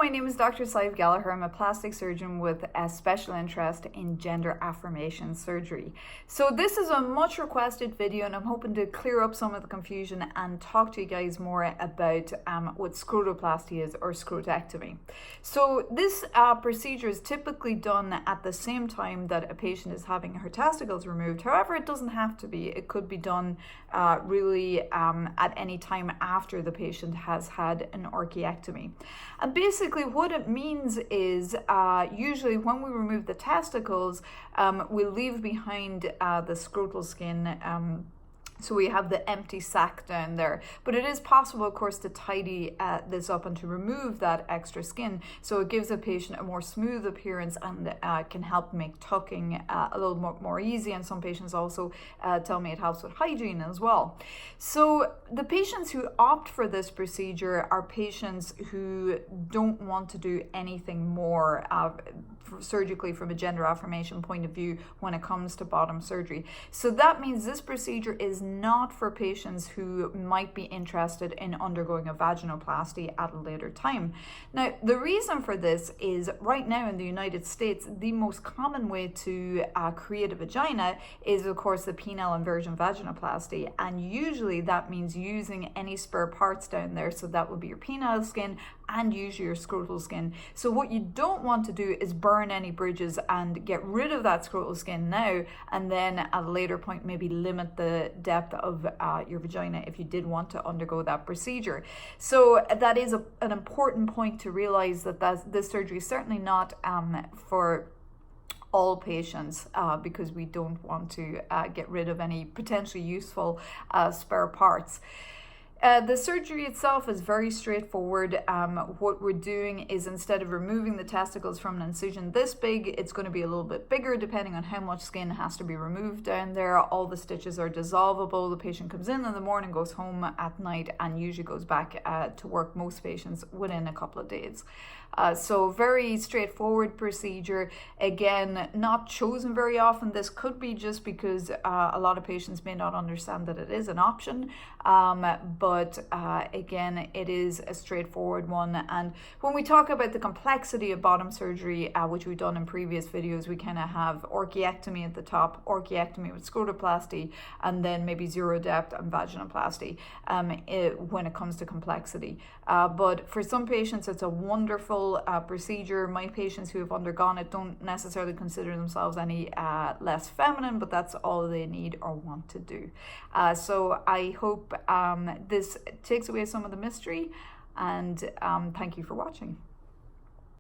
my name is Dr. Gallagher. I'm a plastic surgeon with a special interest in gender affirmation surgery. So this is a much requested video and I'm hoping to clear up some of the confusion and talk to you guys more about what scrotoplasty is, or scrotectomy. So this procedure is typically done at the same time that a patient is having her testicles removed. However, it doesn't have to be. It could be done really at any time after the patient has had an orchiectomy. And basically what it means is usually when we remove the testicles, we leave behind the scrotal skin. So we have the empty sac down there, but it is possible, of course, to tidy this up and to remove that extra skin. So it gives a patient a more smooth appearance and can help make tucking a little more easy. And some patients also tell me it helps with hygiene as well. So the patients who opt for this procedure are patients who don't want to do anything more surgically from a gender affirmation point of view when it comes to bottom surgery. So that means this procedure is not for patients who might be interested in undergoing a vaginoplasty at a later time. Now, the reason for this is right now in the United States, the most common way to create a vagina is, of course, the penile inversion vaginoplasty. And usually that means using any spare parts down there. So that would be your penile skin and usually your scrotal skin. So what you don't want to do is burn any bridges and get rid of that scrotal skin now, and then at a later point maybe limit the depth of your vagina if you did want to undergo that procedure. So that is an important point to realize, that this surgery is certainly not for all patients because we don't want to get rid of any potentially useful spare parts. The surgery itself is very straightforward. What we're doing is, instead of removing the testicles from an incision this big, it's going to be a little bit bigger depending on how much skin has to be removed down there. All the stitches are dissolvable. The patient comes in the morning, goes home at night, and usually goes back to work, most patients, within a couple of days. So very straightforward procedure. Again, not chosen very often. This could be just because a lot of patients may not understand that it is an option. But again, it is a straightforward one. And when we talk about the complexity of bottom surgery, which we've done in previous videos, we kind of have orchiectomy at the top, orchiectomy with scrotoplasty, and then maybe zero depth and vaginoplasty when it comes to complexity. But for some patients, it's a wonderful procedure. My patients who have undergone it don't necessarily consider themselves any less feminine, but that's all they need or want to do. So I hope this takes away some of the mystery, and thank you for watching.